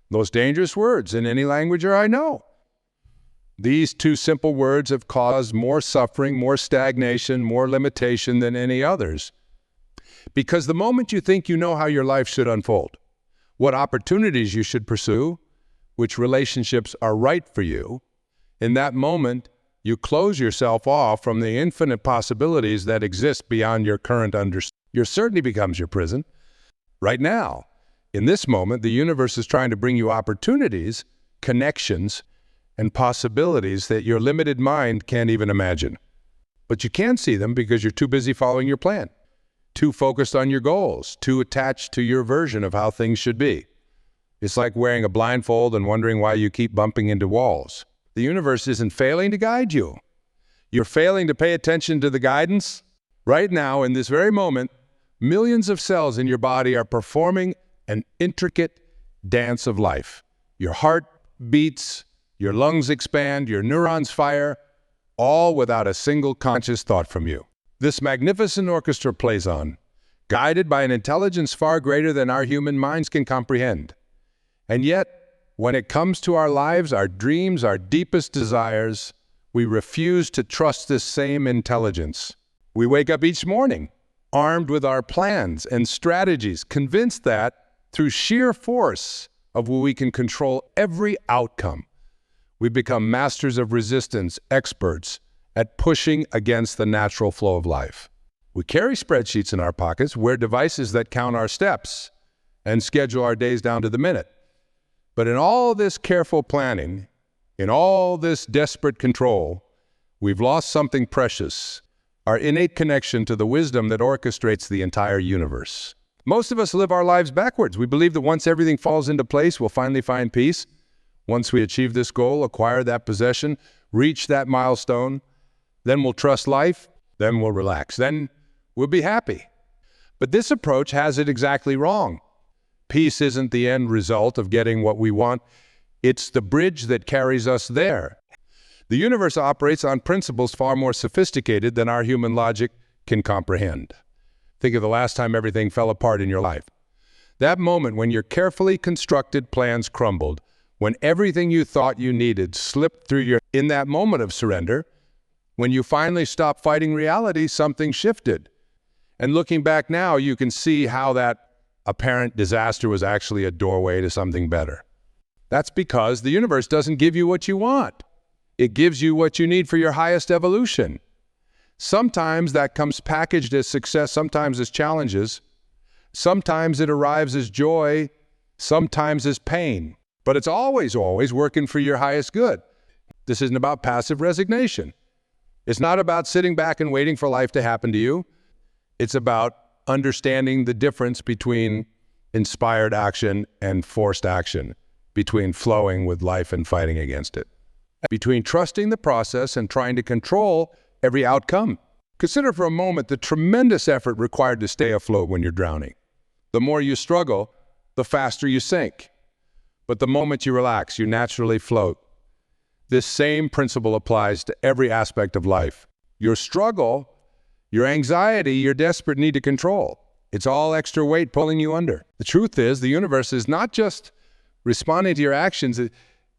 Most dangerous words in any language are "I know." These two simple words have caused more suffering, more stagnation, more limitation than any others. Because the moment you think you know how your life should unfold, what opportunities you should pursue, which relationships are right for you, in that moment, you close yourself off from the infinite possibilities that exist beyond your current understanding. Your certainty becomes your prison. Right now, in this moment, the universe is trying to bring you opportunities, connections, and possibilities that your limited mind can't even imagine. But you can't see them because you're too busy following your plan, too focused on your goals, too attached to your version of how things should be. It's like wearing a blindfold and wondering why you keep bumping into walls. The universe isn't failing to guide you. You're failing to pay attention to the guidance. Right now, in this very moment, millions of cells in your body are performing an intricate dance of life. Your heart beats, your lungs expand, your neurons fire, all without a single conscious thought from you. This magnificent orchestra plays on, guided by an intelligence far greater than our human minds can comprehend. And yet, when it comes to our lives, our dreams, our deepest desires, we refuse to trust this same intelligence. We wake up each morning, armed with our plans and strategies, convinced that, through sheer force of what we can control every outcome, we become masters of resistance, experts at pushing against the natural flow of life. We carry spreadsheets in our pockets, wear devices that count our steps, and schedule our days down to the minute. But in all this careful planning, in all this desperate control, we've lost something precious, our innate connection to the wisdom that orchestrates the entire universe. Most of us live our lives backwards. We believe that once everything falls into place, we'll finally find peace. Once we achieve this goal, acquire that possession, reach that milestone, then we'll trust life, then we'll relax, then we'll be happy. But this approach has it exactly wrong. Peace isn't the end result of getting what we want. It's the bridge that carries us there. The universe operates on principles far more sophisticated than our human logic can comprehend. Think of the last time everything fell apart in your life. That moment when your carefully constructed plans crumbled, when everything you thought you needed slipped through your... In that moment of surrender, when you finally stopped fighting reality, something shifted. And looking back now, you can see how that apparent disaster was actually a doorway to something better. That's because the universe doesn't give you what you want. It gives you what you need for your highest evolution. Sometimes that comes packaged as success, sometimes as challenges. Sometimes it arrives as joy, sometimes as pain. But it's always working for your highest good. This isn't about passive resignation. It's not about sitting back and waiting for life to happen to you. It's about understanding the difference between inspired action and forced action, between flowing with life and fighting against it, between trusting the process and trying to control every outcome. Consider for a moment the tremendous effort required to stay afloat when you're drowning. The more you struggle, the faster you sink. But the moment you relax, you naturally float. This same principle applies to every aspect of life. Your struggle, your anxiety, your desperate need to control, it's all extra weight pulling you under. The truth is, the universe is not just responding to your actions,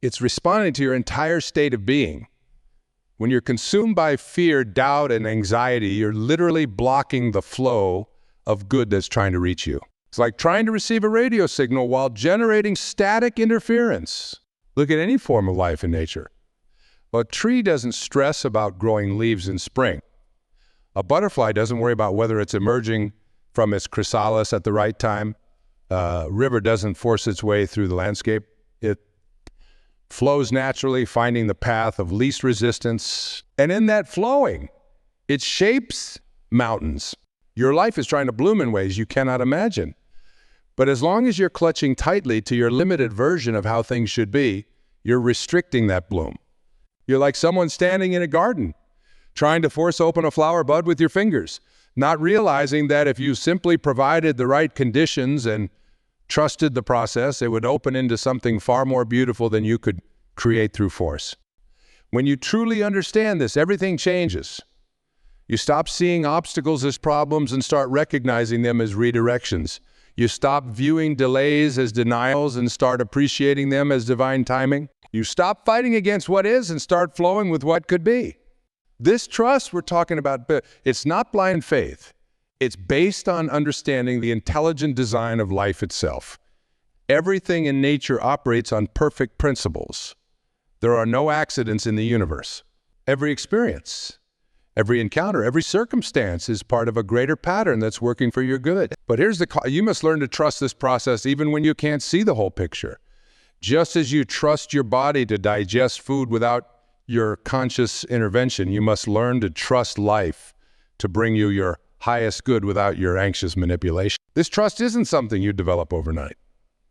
it's responding to your entire state of being. When you're consumed by fear, doubt, and anxiety, you're literally blocking the flow of good that's trying to reach you. It's like trying to receive a radio signal while generating static interference. Look at any form of life in nature. A tree doesn't stress about growing leaves in spring. A butterfly doesn't worry about whether it's emerging from its chrysalis at the right time. A river doesn't force its way through the landscape. It flows naturally, finding the path of least resistance. And in that flowing, it shapes mountains. Your life is trying to bloom in ways you cannot imagine. But as long as you're clutching tightly to your limited version of how things should be, you're restricting that bloom. You're like someone standing in a garden, trying to force open a flower bud with your fingers, not realizing that if you simply provided the right conditions and trusted the process, it would open into something far more beautiful than you could create through force. When you truly understand this, everything changes. You stop seeing obstacles as problems and start recognizing them as redirections. You stop viewing delays as denials and start appreciating them as divine timing. You stop fighting against what is and start flowing with what could be. This trust we're talking about, it's not blind faith. It's based on understanding the intelligent design of life itself. Everything in nature operates on perfect principles. There are no accidents in the universe. Every experience, every encounter, every circumstance is part of a greater pattern that's working for your good. But here's you must learn to trust this process even when you can't see the whole picture. Just as you trust your body to digest food without your conscious intervention, you must learn to trust life to bring you your highest good without your anxious manipulation. This trust isn't something you develop overnight.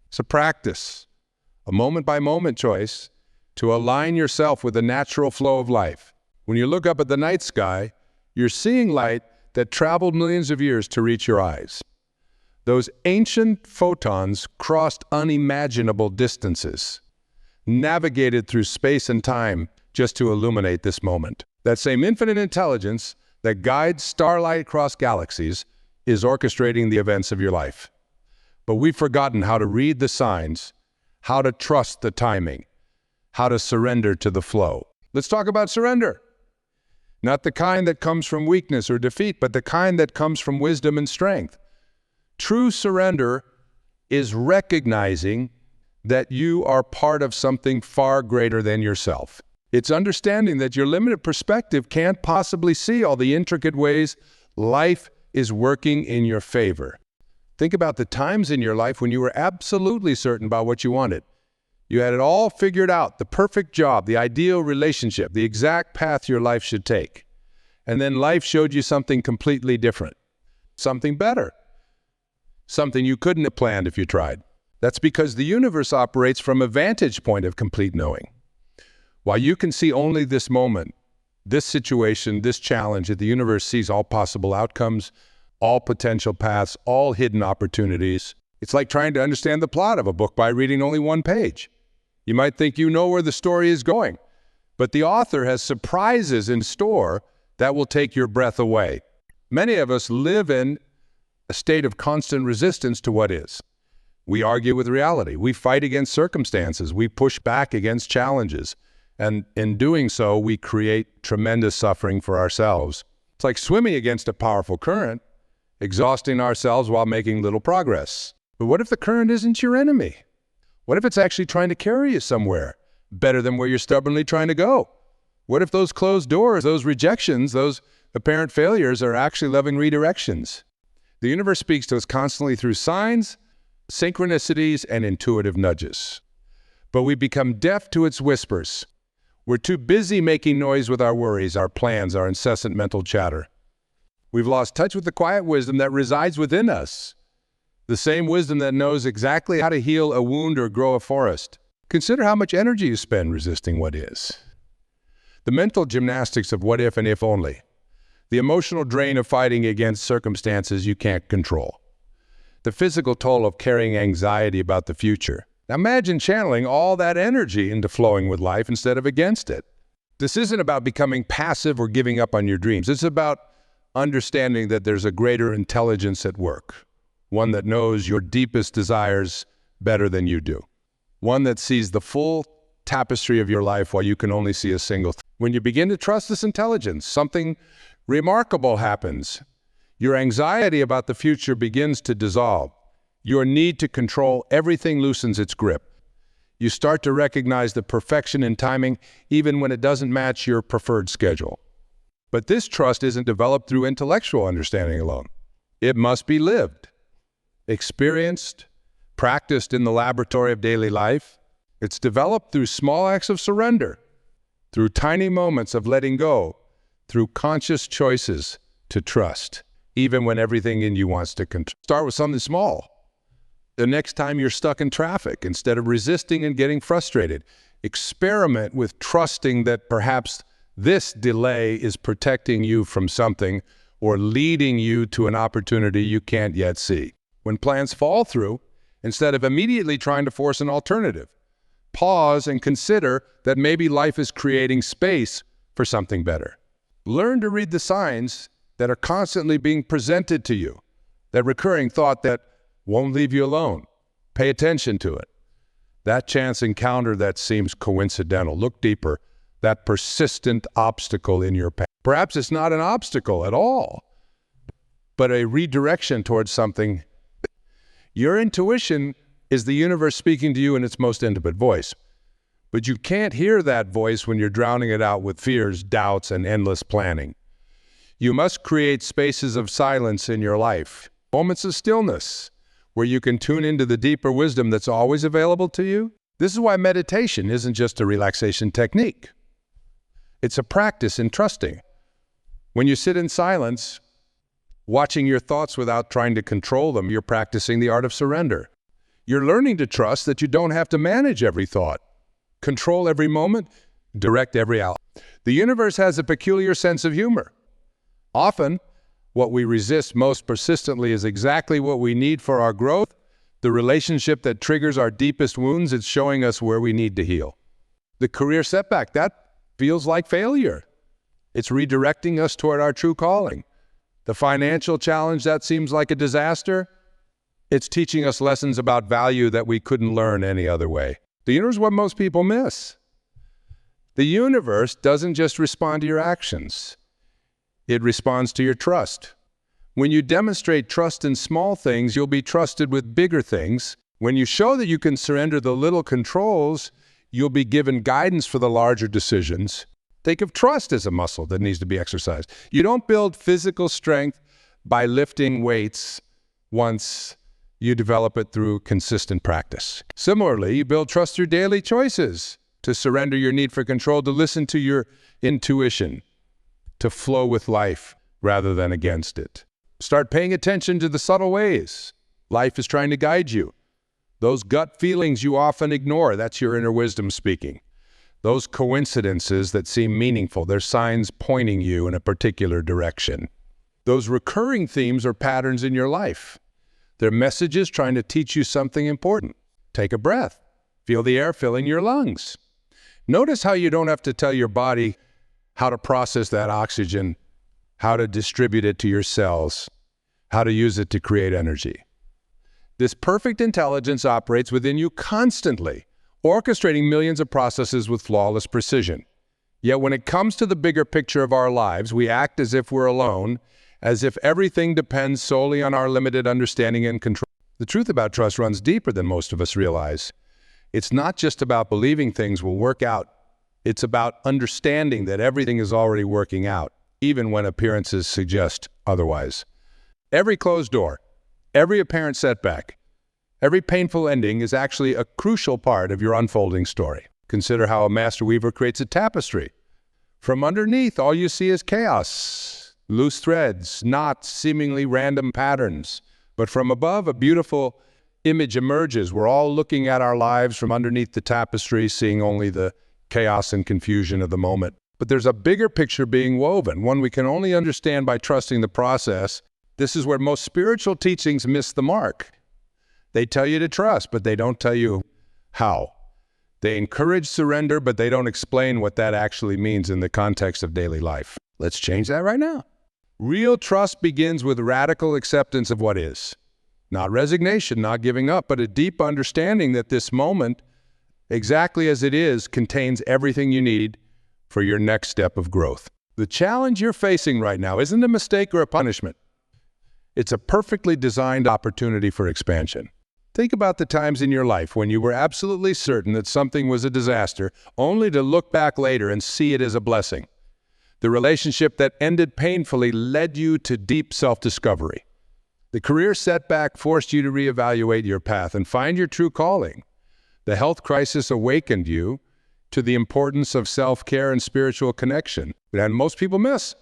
It's a practice, a moment-by-moment choice to align yourself with the natural flow of life. When you look up at the night sky, you're seeing light that traveled millions of years to reach your eyes. Those ancient photons crossed unimaginable distances, navigated through space and time just to illuminate this moment. That same infinite intelligence that guides starlight across galaxies is orchestrating the events of your life. But we've forgotten how to read the signs, how to trust the timing, how to surrender to the flow. Let's talk about surrender. Not the kind that comes from weakness or defeat, but the kind that comes from wisdom and strength. True surrender is recognizing that you are part of something far greater than yourself. It's understanding that your limited perspective can't possibly see all the intricate ways life is working in your favor. Think about the times in your life when you were absolutely certain about what you wanted. You had it all figured out, the perfect job, the ideal relationship, the exact path your life should take. And then life showed you something completely different, something better, something you couldn't have planned if you tried. That's because the universe operates from a vantage point of complete knowing. While you can see only this moment, this situation, this challenge, the universe sees all possible outcomes, all potential paths, all hidden opportunities. It's like trying to understand the plot of a book by reading only one page. You might think you know where the story is going, but the author has surprises in store that will take your breath away. Many of us live in a state of constant resistance to what is. We argue with reality. We fight against circumstances. We push back against challenges. And in doing so, we create tremendous suffering for ourselves. It's like swimming against a powerful current, exhausting ourselves while making little progress. But what if the current isn't your enemy? What if it's actually trying to carry you somewhere better than where you're stubbornly trying to go? What if those closed doors, those rejections, those apparent failures are actually loving redirections? The universe speaks to us constantly through signs, synchronicities, and intuitive nudges. But we become deaf to its whispers. We're too busy making noise with our worries, our plans, our incessant mental chatter. We've lost touch with the quiet wisdom that resides within us, the same wisdom that knows exactly how to heal a wound or grow a forest. Consider how much energy you spend resisting what is. The mental gymnastics of what if and if only. The emotional drain of fighting against circumstances you can't control. The physical toll of carrying anxiety about the future. Now imagine channeling all that energy into flowing with life instead of against it. This isn't about becoming passive or giving up on your dreams. It's about understanding that there's a greater intelligence at work, one that knows your deepest desires better than you do, one that sees the full tapestry of your life while you can only see a single thing. When you begin to trust this intelligence, something remarkable happens. Your anxiety about the future begins to dissolve. Your need to control everything loosens its grip. You start to recognize the perfection in timing even when it doesn't match your preferred schedule. But this trust isn't developed through intellectual understanding alone. It must be lived, experienced, practiced in the laboratory of daily life. It's developed through small acts of surrender, through tiny moments of letting go, through conscious choices to trust, even when everything in you wants to control. Start with something small. The next time you're stuck in traffic, instead of resisting and getting frustrated, experiment with trusting that perhaps this delay is protecting you from something or leading you to an opportunity you can't yet see. When plans fall through, instead of immediately trying to force an alternative, pause and consider that maybe life is creating space for something better. Learn to read the signs that are constantly being presented to you. That recurring thought that won't leave you alone. Pay attention to it. That chance encounter that seems coincidental. Look deeper. That persistent obstacle in your path. Perhaps it's not an obstacle at all, but a redirection towards something. Your intuition is the universe speaking to you in its most intimate voice. But you can't hear that voice when you're drowning it out with fears, doubts, and endless planning. You must create spaces of silence in your life, moments of stillness, where you can tune into the deeper wisdom that's always available to you. This is why meditation isn't just a relaxation technique. It's a practice in trusting. When you sit in silence, watching your thoughts without trying to control them, you're practicing the art of surrender. You're learning to trust that you don't have to manage every thought, control every moment, direct every outcome. The universe has a peculiar sense of humor. Often, what we resist most persistently is exactly what we need for our growth, the relationship that triggers our deepest wounds. It's showing us where we need to heal. The career setback, that feels like failure. It's redirecting us toward our true calling. The financial challenge, that seems like a disaster. It's teaching us lessons about value that we couldn't learn any other way. The universe is what most people miss. The universe doesn't just respond to your actions. It responds to your trust. When you demonstrate trust in small things, you'll be trusted with bigger things. When you show that you can surrender the little controls, you'll be given guidance for the larger decisions. Think of trust as a muscle that needs to be exercised. You don't build physical strength by lifting weights once you develop it through consistent practice. Similarly, you build trust through daily choices, to surrender your need for control, to listen to your intuition, to flow with life rather than against it. Start paying attention to the subtle ways life is trying to guide you. Those gut feelings you often ignore, that's your inner wisdom speaking. Those coincidences that seem meaningful, they're signs pointing you in a particular direction. Those recurring themes or patterns in your life, they're messages trying to teach you something important. Take a breath. Feel the air filling your lungs. Notice how you don't have to tell your body how to process that oxygen, how to distribute it to your cells, how to use it to create energy. This perfect intelligence operates within you constantly, orchestrating millions of processes with flawless precision. Yet when it comes to the bigger picture of our lives, we act as if we're alone, as if everything depends solely on our limited understanding and control. The truth about trust runs deeper than most of us realize. It's not just about believing things will work out. It's about understanding that everything is already working out, even when appearances suggest otherwise. Every closed door, every apparent setback, every painful ending is actually a crucial part of your unfolding story. Consider how a master weaver creates a tapestry. From underneath, all you see is chaos, loose threads, knots, seemingly random patterns. But from above, a beautiful image emerges. We're all looking at our lives from underneath the tapestry, seeing only the chaos and confusion of the moment. But there's a bigger picture being woven, one we can only understand by trusting the process. This is where most spiritual teachings miss the mark. They tell you to trust, but they don't tell you how. They encourage surrender, but they don't explain what that actually means in the context of daily life. Let's change that right now. Real trust begins with radical acceptance of what is. Not resignation, not giving up, but a deep understanding that this moment, exactly as it is, contains everything you need for your next step of growth. The challenge you're facing right now isn't a mistake or a punishment. It's a perfectly designed opportunity for expansion. Think about the times in your life when you were absolutely certain that something was a disaster, only to look back later and see it as a blessing. The relationship that ended painfully led you to deep self-discovery. The career setback forced you to reevaluate your path and find your true calling. The health crisis awakened you to the importance of self-care and spiritual connection, and most people miss.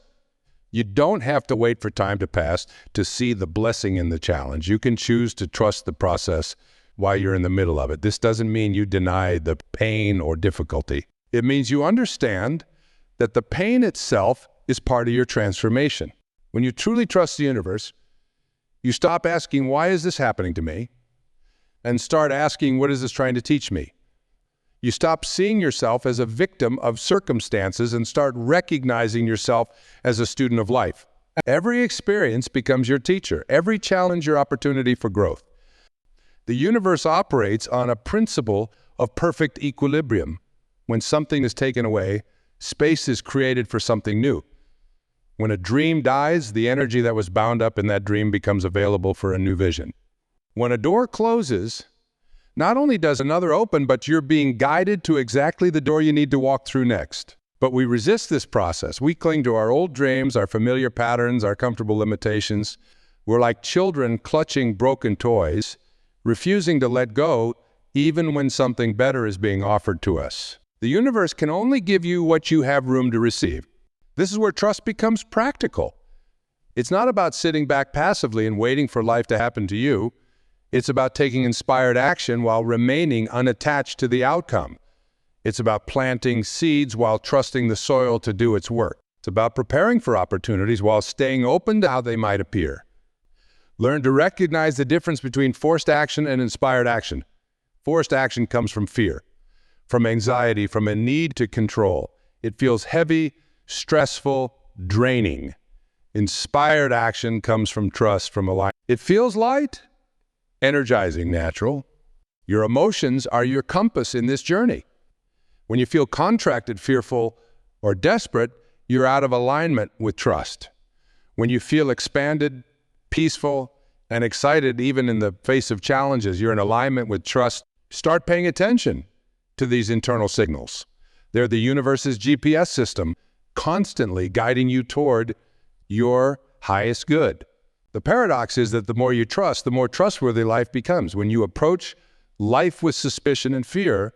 You don't have to wait for time to pass to see the blessing in the challenge. You can choose to trust the process while you're in the middle of it. This doesn't mean you deny the pain or difficulty. It means you understand that the pain itself is part of your transformation. When you truly trust the universe, you stop asking, why is this happening to me? And start asking, what is this trying to teach me? You stop seeing yourself as a victim of circumstances and start recognizing yourself as a student of life. Every experience becomes your teacher, every challenge your opportunity for growth. The universe operates on a principle of perfect equilibrium. When something is taken away, space is created for something new. When a dream dies, the energy that was bound up in that dream becomes available for a new vision. When a door closes, not only does another open, but you're being guided to exactly the door you need to walk through next. But we resist this process. We cling to our old dreams, our familiar patterns, our comfortable limitations. We're like children clutching broken toys, refusing to let go even when something better is being offered to us. The universe can only give you what you have room to receive. This is where trust becomes practical. It's not about sitting back passively and waiting for life to happen to you. It's about taking inspired action while remaining unattached to the outcome. It's about planting seeds while trusting the soil to do its work. It's about preparing for opportunities while staying open to how they might appear. Learn to recognize the difference between forced action and inspired action. Forced action comes from fear, from anxiety, from a need to control. It feels heavy, stressful, draining. Inspired action comes from trust, from alignment. It feels light, energizing, natural. Your emotions are your compass in this journey. When you feel contracted, fearful, or desperate, you're out of alignment with trust. When you feel expanded, peaceful, and excited, even in the face of challenges, you're in alignment with trust. Start paying attention to these internal signals. They're the universe's GPS system, constantly guiding you toward your highest good. The paradox is that the more you trust, the more trustworthy life becomes. When you approach life with suspicion and fear,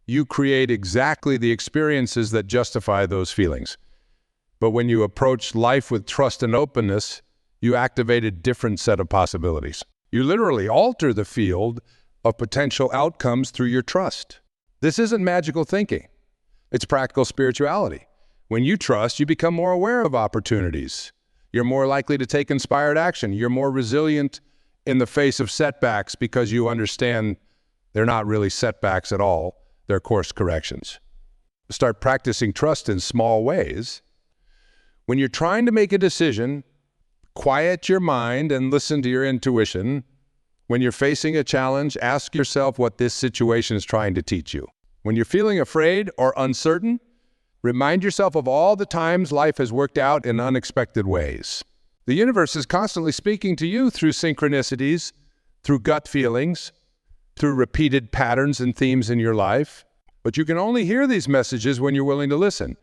you create exactly the experiences that justify those feelings. But when you approach life with trust and openness, you activate a different set of possibilities. You literally alter the field of potential outcomes through your trust. This isn't magical thinking. It's practical spirituality. When you trust, you become more aware of opportunities. You're more likely to take inspired action. You're more resilient in the face of setbacks because you understand they're not really setbacks at all. They're course corrections. Start practicing trust in small ways. When you're trying to make a decision, quiet your mind and listen to your intuition. When you're facing a challenge, ask yourself what this situation is trying to teach you. When you're feeling afraid or uncertain, remind yourself of all the times life has worked out in unexpected ways. The universe is constantly speaking to you through synchronicities, through gut feelings, through repeated patterns and themes in your life. But you can only hear these messages when you're willing to listen,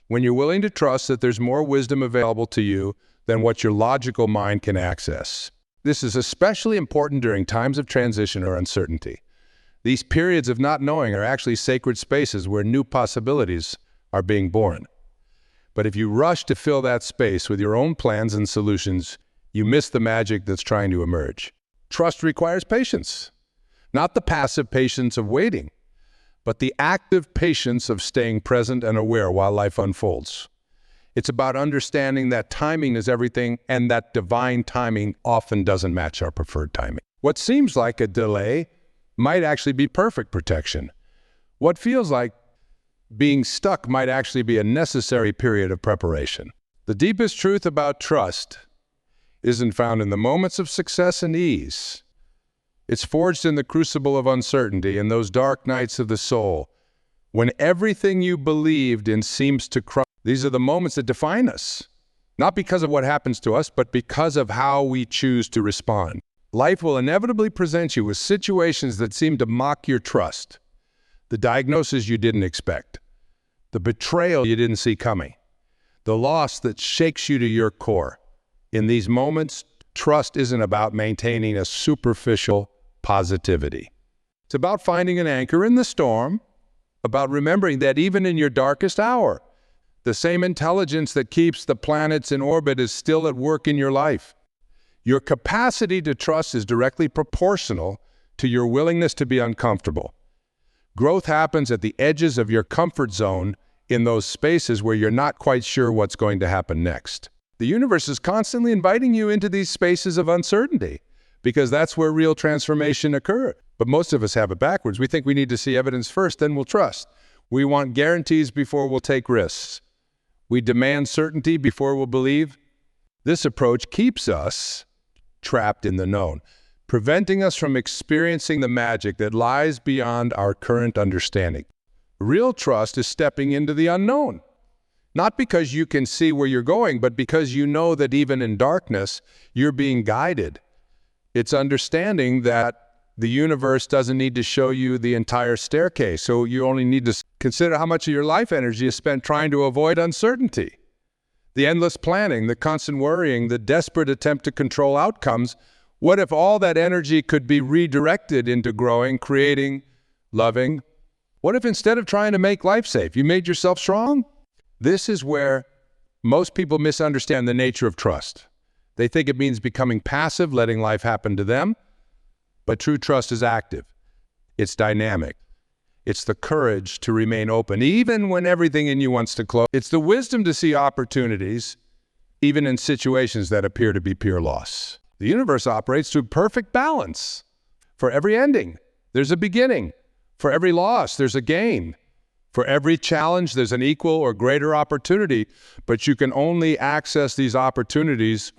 when you're willing to trust that there's more wisdom available to you than what your logical mind can access. This is especially important during times of transition or uncertainty. These periods of not knowing are actually sacred spaces where new possibilities are being born. But if you rush to fill that space with your own plans and solutions, you miss the magic that's trying to emerge. Trust requires patience. Not the passive patience of waiting, but the active patience of staying present and aware while life unfolds. It's about understanding that timing is everything and that divine timing often doesn't match our preferred timing. What seems like a delay might actually be perfect protection. What feels like being stuck might actually be a necessary period of preparation. The deepest truth about trust isn't found in the moments of success and ease. It's forged in the crucible of uncertainty, in those dark nights of the soul, when everything you believed in seems to crumble. These are the moments that define us, not because of what happens to us, but because of how we choose to respond. Life will inevitably present you with situations that seem to mock your trust, the diagnosis you didn't expect, the betrayal you didn't see coming, the loss that shakes you to your core. In these moments, trust isn't about maintaining a superficial positivity. It's about finding an anchor in the storm, about remembering that even in your darkest hour, the same intelligence that keeps the planets in orbit is still at work in your life. Your capacity to trust is directly proportional to your willingness to be uncomfortable. Growth happens at the edges of your comfort zone, in those spaces where you're not quite sure what's going to happen next. The universe is constantly inviting you into these spaces of uncertainty, because that's where real transformation occurs. But most of us have it backwards. We think we need to see evidence first, then we'll trust. We want guarantees before we'll take risks. We demand certainty before we'll believe. This approach keeps us trapped in the known, preventing us from experiencing the magic that lies beyond our current understanding. Real trust is stepping into the unknown. Not because you can see where you're going, but because you know that even in darkness, you're being guided. It's understanding that the universe doesn't need to show you the entire staircase, so you only need to consider how much of your life energy is spent trying to avoid uncertainty. The endless planning, the constant worrying, the desperate attempt to control outcomes. What if all that energy could be redirected into growing, creating, loving? What if instead of trying to make life safe, you made yourself strong? This is where most people misunderstand the nature of trust. They think it means becoming passive, letting life happen to them. But true trust is active. It's dynamic. It's the courage to remain open, even when everything in you wants to close. It's the wisdom to see opportunities, even in situations that appear to be pure loss. The universe operates through perfect balance. For every ending, there's a beginning. For every loss, there's a gain. For every challenge, there's an equal or greater opportunity, but you can only access these opportunities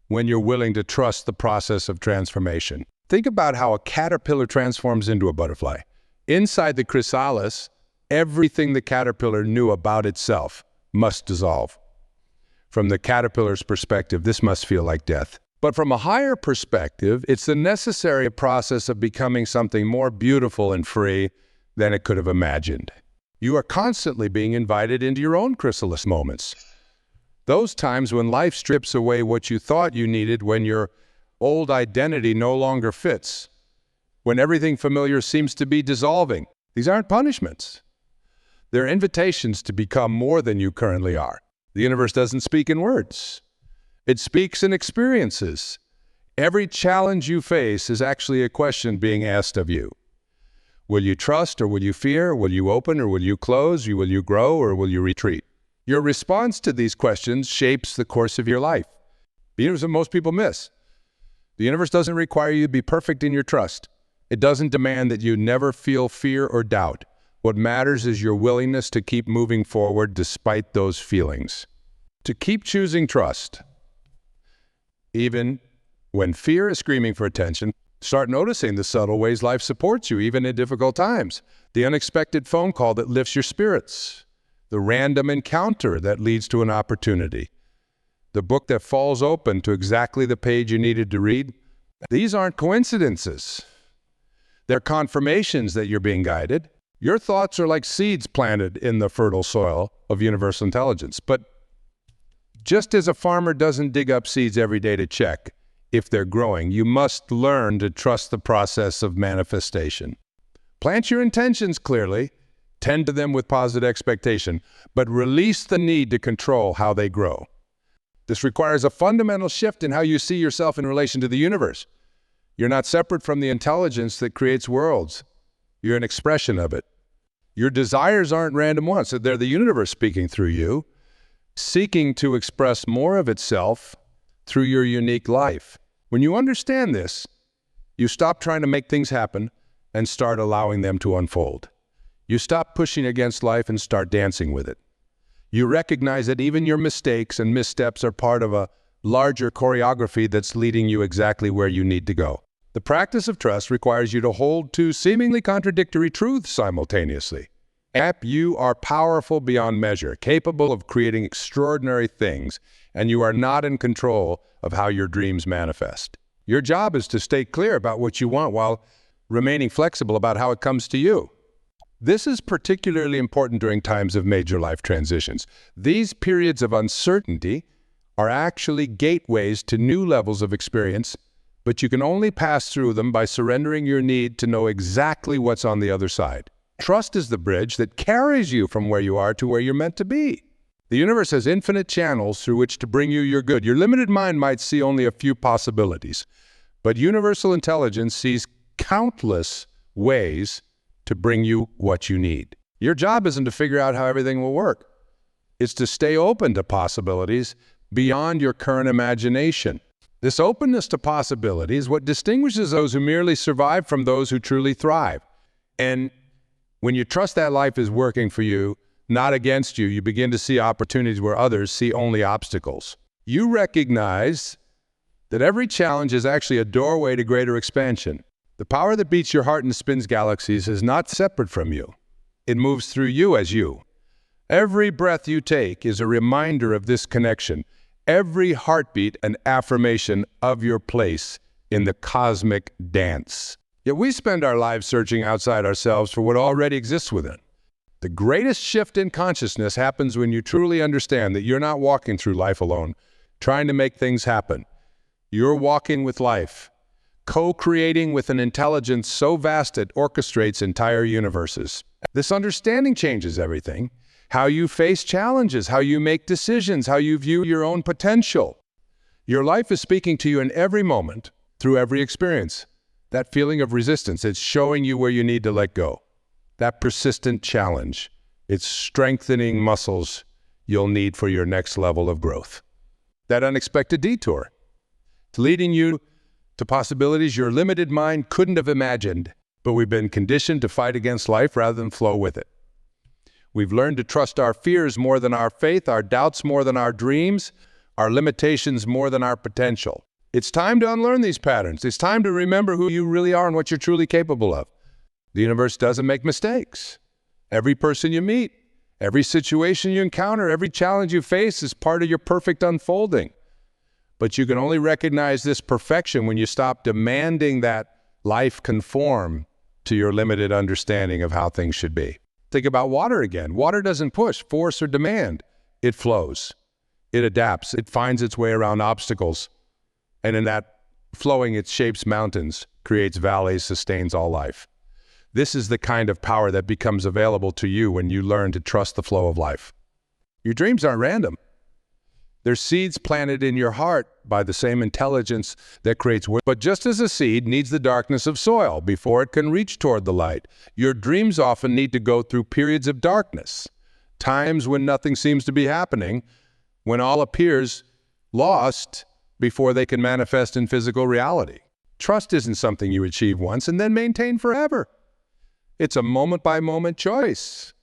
when you're willing to trust the process of transformation. Think about how a caterpillar transforms into a butterfly. Inside the chrysalis, everything the caterpillar knew about itself must dissolve. From the caterpillar's perspective, this must feel like death. But from a higher perspective, it's the necessary process of becoming something more beautiful and free than it could have imagined. You are constantly being invited into your own chrysalis moments. Those times when life strips away what you thought you needed, when your old identity no longer fits, when everything familiar seems to be dissolving. These aren't punishments. They're invitations to become more than you currently are. The universe doesn't speak in words. It speaks in experiences. Every challenge you face is actually a question being asked of you. Will you trust or will you fear? Will you open or will you close? Will you grow or will you retreat? Your response to these questions shapes the course of your life. Here's what most people miss. The universe doesn't require you to be perfect in your trust. It doesn't demand that you never feel fear or doubt. What matters is your willingness to keep moving forward despite those feelings. To keep choosing trust. Even when fear is screaming for attention, start noticing the subtle ways life supports you, even in difficult times. The unexpected phone call that lifts your spirits. The random encounter that leads to an opportunity. The book that falls open to exactly the page you needed to read. These aren't coincidences. They're confirmations that you're being guided. Your thoughts are like seeds planted in the fertile soil of universal intelligence. But just as a farmer doesn't dig up seeds every day to check if they're growing, you must learn to trust the process of manifestation. Plant your intentions clearly, tend to them with positive expectation, but release the need to control how they grow. This requires a fundamental shift in how you see yourself in relation to the universe. You're not separate from the intelligence that creates worlds. You're an expression of it. Your desires aren't random ones. They're the universe speaking through you, seeking to express more of itself through your unique life. When you understand this, you stop trying to make things happen and start allowing them to unfold. You stop pushing against life and start dancing with it. You recognize that even your mistakes and missteps are part of a larger choreography that's leading you exactly where you need to go. The practice of trust requires you to hold two seemingly contradictory truths simultaneously. You are powerful beyond measure, capable of creating extraordinary things, and you are not in control of how your dreams manifest. Your job is to stay clear about what you want while remaining flexible about how it comes to you. This is particularly important during times of major life transitions. These periods of uncertainty are actually gateways to new levels of experience, but you can only pass through them by surrendering your need to know exactly what's on the other side. Trust is the bridge that carries you from where you are to where you're meant to be. The universe has infinite channels through which to bring you your good. Your limited mind might see only a few possibilities, but universal intelligence sees countless ways to bring you what you need. Your job isn't to figure out how everything will work. It's to stay open to possibilities beyond your current imagination. This openness to possibility is what distinguishes those who merely survive from those who truly thrive. And when you trust that life is working for you, not against you, you begin to see opportunities where others see only obstacles. You recognize that every challenge is actually a doorway to greater expansion. The power that beats your heart and spins galaxies is not separate from you. It moves through you as you. Every breath you take is a reminder of this connection. Every heartbeat an affirmation of your place in the cosmic dance. Yet we spend our lives searching outside ourselves for what already exists within. The greatest shift in consciousness happens when you truly understand that you're not walking through life alone, trying to make things happen. You're walking with life, co-creating with an intelligence so vast it orchestrates entire universes. This understanding changes everything. How you face challenges, how you make decisions, how you view your own potential. Your life is speaking to you in every moment, through every experience. That feeling of resistance, it's showing you where you need to let go. That persistent challenge, it's strengthening muscles you'll need for your next level of growth. That unexpected detour, it's leading you to possibilities your limited mind couldn't have imagined, but we've been conditioned to fight against life rather than flow with it. We've learned to trust our fears more than our faith, our doubts more than our dreams, our limitations more than our potential. It's time to unlearn these patterns. It's time to remember who you really are and what you're truly capable of. The universe doesn't make mistakes. Every person you meet, every situation you encounter, every challenge you face is part of your perfect unfolding. But you can only recognize this perfection when you stop demanding that life conform to your limited understanding of how things should be. Think about water again. Water doesn't push, force, or demand. It flows. It adapts. It finds its way around obstacles. And in that flowing, it shapes mountains, creates valleys, sustains all life. This is the kind of power that becomes available to you when you learn to trust the flow of life. Your dreams aren't random. They're seeds planted in your heart by the same intelligence that creates work. But just as a seed needs the darkness of soil before it can reach toward the light, your dreams often need to go through periods of darkness, times when nothing seems to be happening, when all appears lost before they can manifest in physical reality. Trust isn't something you achieve once and then maintain forever. It's a moment-by-moment choice,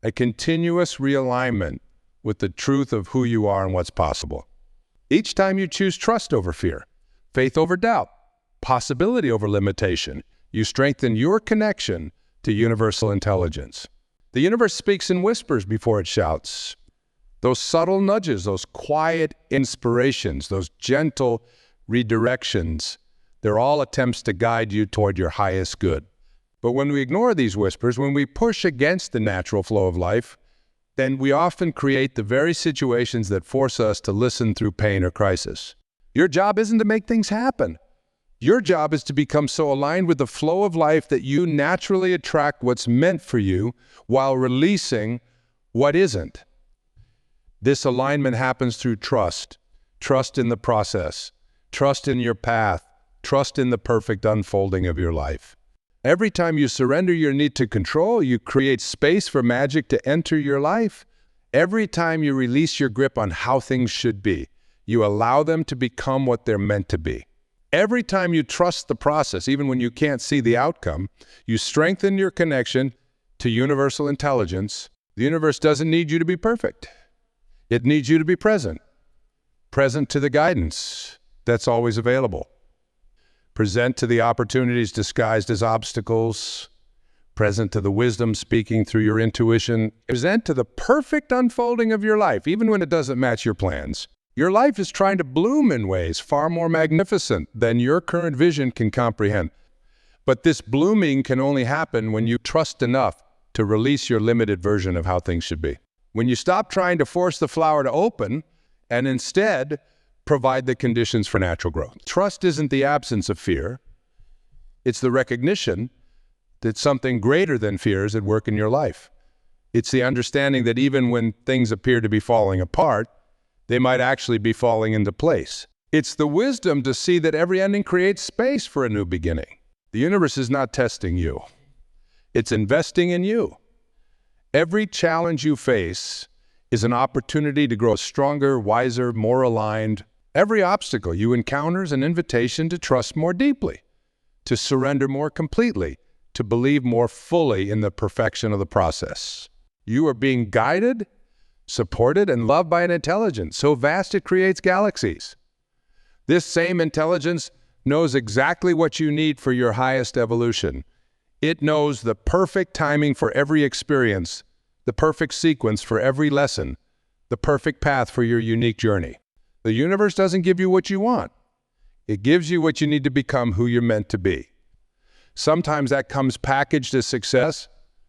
a continuous realignment with the truth of who you are and what's possible. Each time you choose trust over fear, faith over doubt, possibility over limitation, you strengthen your connection to universal intelligence. The universe speaks in whispers before it shouts. Those subtle nudges, those quiet inspirations, those gentle redirections, they're all attempts to guide you toward your highest good. But when we ignore these whispers, when we push against the natural flow of life, then we often create the very situations that force us to listen through pain or crisis. Your job isn't to make things happen. Your job is to become so aligned with the flow of life that you naturally attract what's meant for you while releasing what isn't. This alignment happens through trust. Trust in the process. Trust in your path. Trust in the perfect unfolding of your life. Every time you surrender your need to control, you create space for magic to enter your life. Every time you release your grip on how things should be, you allow them to become what they're meant to be. Every time you trust the process, even when you can't see the outcome, you strengthen your connection to universal intelligence. The universe doesn't need you to be perfect. It needs you to be present. Present to the guidance that's always available. Present to the opportunities disguised as obstacles, present to the wisdom speaking through your intuition, present to the perfect unfolding of your life, even when it doesn't match your plans. Your life is trying to bloom in ways far more magnificent than your current vision can comprehend. But this blooming can only happen when you trust enough to release your limited version of how things should be. When you stop trying to force the flower to open and instead provide the conditions for natural growth. Trust isn't the absence of fear. It's the recognition that something greater than fear is at work in your life. It's the understanding that even when things appear to be falling apart, they might actually be falling into place. It's the wisdom to see that every ending creates space for a new beginning. The universe is not testing you. It's investing in you. Every challenge you face is an opportunity to grow stronger, wiser, more aligned. Every obstacle you encounter is an invitation to trust more deeply, to surrender more completely, to believe more fully in the perfection of the process. You are being guided, supported, and loved by an intelligence so vast it creates galaxies. This same intelligence knows exactly what you need for your highest evolution. It knows the perfect timing for every experience, the perfect sequence for every lesson, the perfect path for your unique journey. The universe doesn't give you what you want. It gives you what you need to become who you're meant to be. Sometimes that comes packaged as success,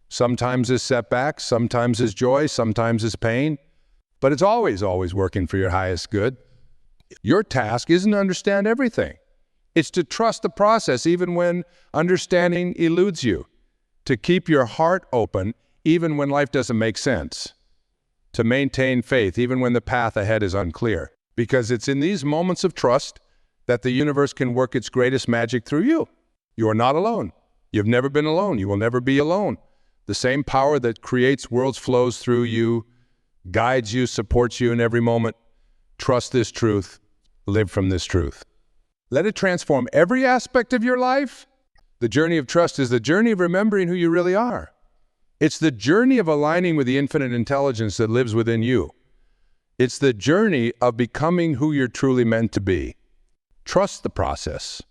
sometimes as setbacks, sometimes as joy, sometimes as pain. But it's always working for your highest good. Your task isn't to understand everything. It's to trust the process even when understanding eludes you. To keep your heart open even when life doesn't make sense. To maintain faith even when the path ahead is unclear. Because it's in these moments of trust that the universe can work its greatest magic through you. You are not alone. You've never been alone. You will never be alone. The same power that creates worlds flows through you, guides you, supports you in every moment. Trust this truth. Live from this truth. Let it transform every aspect of your life. The journey of trust is the journey of remembering who you really are. It's the journey of aligning with the infinite intelligence that lives within you. It's the journey of becoming who you're truly meant to be. Trust the process.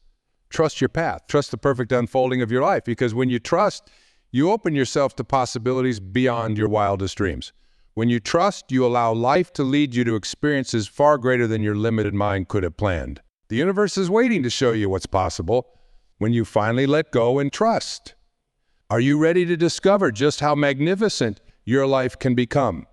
Trust your path. Trust the perfect unfolding of your life, because when you trust, you open yourself to possibilities beyond your wildest dreams. When you trust, you allow life to lead you to experiences far greater than your limited mind could have planned. The universe is waiting to show you what's possible when you finally let go and trust. Are you ready to discover just how magnificent your life can become?